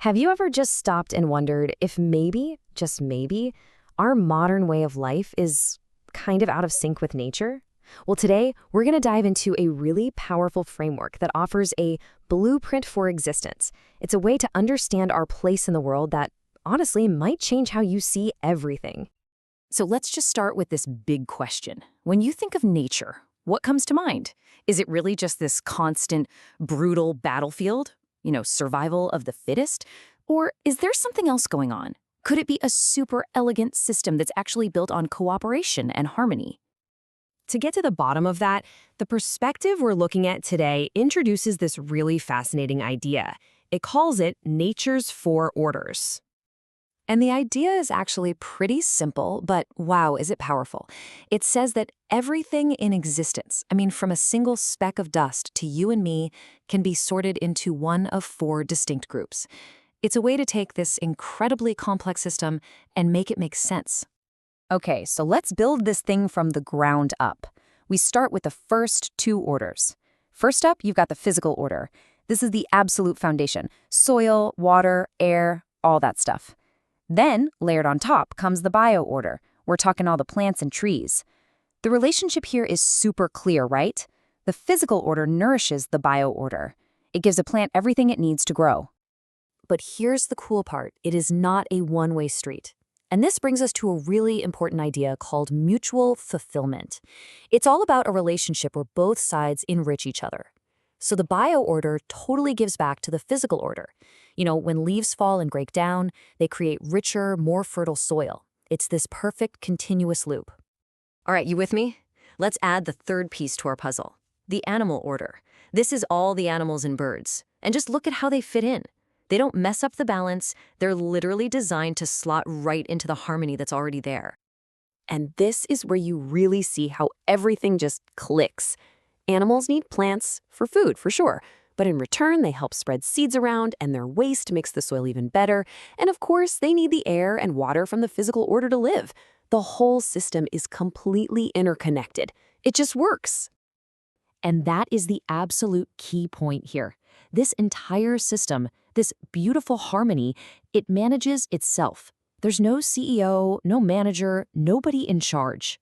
Have you ever just stopped and wondered if maybe, just maybe, our modern way of life is kind of out of sync with nature? Well, today we're going to dive into a really powerful framework that offers a blueprint for existence. It's a way to understand our place in the world that honestly might change how you see everything. So let's just start with this big question. When you think of nature, what comes to mind? Is it really just this constant, brutal battlefield? Survival of the fittest? Or is there something else going on? Could it be a super elegant system that's actually built on cooperation and harmony? To get to the bottom of that, the perspective we're looking at today introduces this really fascinating idea. It calls it nature's four orders. And the idea is actually pretty simple, but wow, is it powerful. It says that everything in existence, from a single speck of dust to you and me, can be sorted into one of four distinct groups. It's a way to take this incredibly complex system and make it make sense. Okay, so let's build this thing from the ground up. We start with the first two orders. First up, you've got the physical order. This is the absolute foundation. Soil, water, air, all that stuff. Then, layered on top, comes the bio-order. We're talking all the plants and trees. The relationship here is super clear, right? The physical order nourishes the bio-order. It gives a plant everything it needs to grow. But here's the cool part. It is not a one-way street. And this brings us to a really important idea called mutual fulfillment. It's all about a relationship where both sides enrich each other. So the bio-order totally gives back to the physical order. When leaves fall and break down, they create richer, more fertile soil. It's this perfect, continuous loop. All right, you with me? Let's add the third piece to our puzzle, the animal order. This is all the animals and birds. And just look at how they fit in. They don't mess up the balance. They're literally designed to slot right into the harmony that's already there. And this is where you really see how everything just clicks. Animals need plants for food, for sure. But in return, they help spread seeds around, and their waste makes the soil even better. And of course, they need the air and water from the physical order to live. The whole system is completely interconnected. It just works. And that is the absolute key point here. This entire system, this beautiful harmony, it manages itself. There's no CEO, no manager, nobody in charge.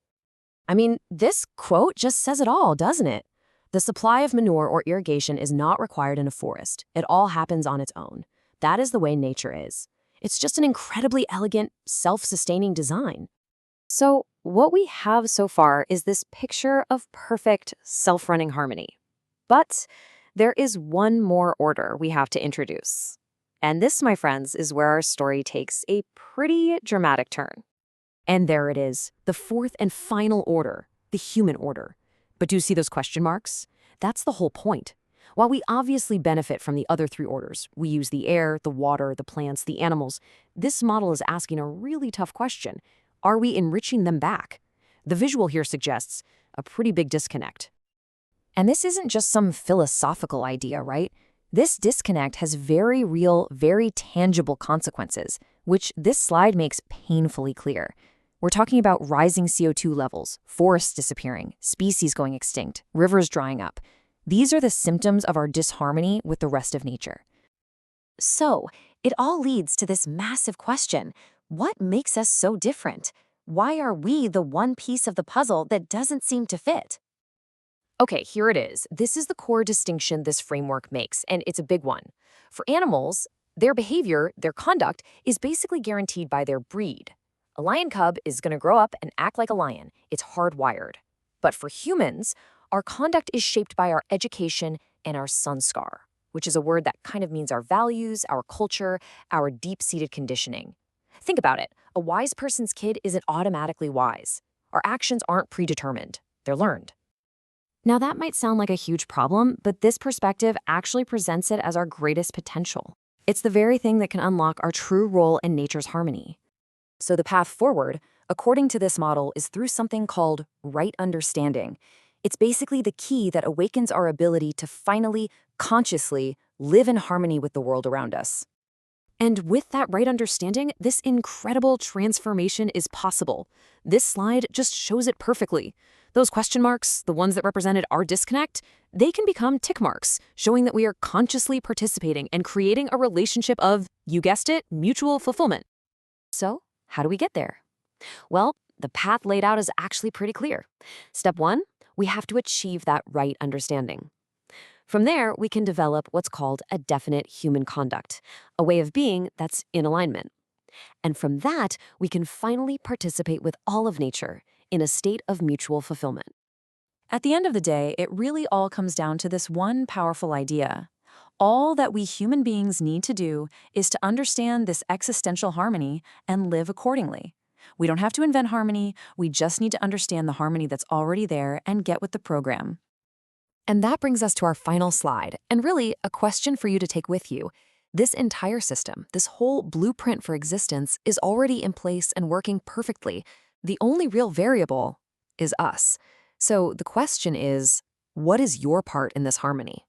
This quote just says it all, doesn't it? The supply of manure or irrigation is not required in a forest. It all happens on its own. That is the way nature is. It's just an incredibly elegant, self-sustaining design. So what we have so far is this picture of perfect, self-running harmony. But there is one more order we have to introduce. And this, my friends, is where our story takes a pretty dramatic turn. And there it is, the fourth and final order, the human order. But do you see those question marks? That's the whole point. While we obviously benefit from the other three orders, we use the air, the water, the plants, the animals, this model is asking a really tough question. Are we enriching them back? The visual here suggests a pretty big disconnect. And this isn't just some philosophical idea, right? This disconnect has very real, very tangible consequences, which this slide makes painfully clear. We're talking about rising CO2 levels, forests disappearing, species going extinct, rivers drying up. These are the symptoms of our disharmony with the rest of nature. So, it all leads to this massive question. What makes us so different? Why are we the one piece of the puzzle that doesn't seem to fit? Okay, here it is. This is the core distinction this framework makes, and it's a big one. For animals, their behavior, their conduct, is basically guaranteed by their breed. A lion cub is going to grow up and act like a lion. It's hardwired. But for humans, our conduct is shaped by our education and our sanskar, which is a word that kind of means our values, our culture, our deep-seated conditioning. Think about it. A wise person's kid isn't automatically wise. Our actions aren't predetermined. They're learned. Now, that might sound like a huge problem, but this perspective actually presents it as our greatest potential. It's the very thing that can unlock our true role in nature's harmony. So the path forward, according to this model, is through something called right understanding. It's basically the key that awakens our ability to finally, consciously, live in harmony with the world around us. And with that right understanding, this incredible transformation is possible. This slide just shows it perfectly. Those question marks, the ones that represented our disconnect, they can become tick marks, showing that we are consciously participating and creating a relationship of, you guessed it, mutual fulfillment. So, how do we get there? Well, the path laid out is actually pretty clear. Step 1, we have to achieve that right understanding. From there, we can develop what's called a definite human conduct, a way of being that's in alignment. And from that, we can finally participate with all of nature in a state of mutual fulfillment. At the end of the day, it really all comes down to this one powerful idea. All that we human beings need to do is to understand this existential harmony and live accordingly. We don't have to invent harmony, we just need to understand the harmony that's already there and get with the program. And that brings us to our final slide, and really a question for you to take with you. This entire system, this whole blueprint for existence, is already in place and working perfectly. The only real variable is us. So the question is, what is your part in this harmony?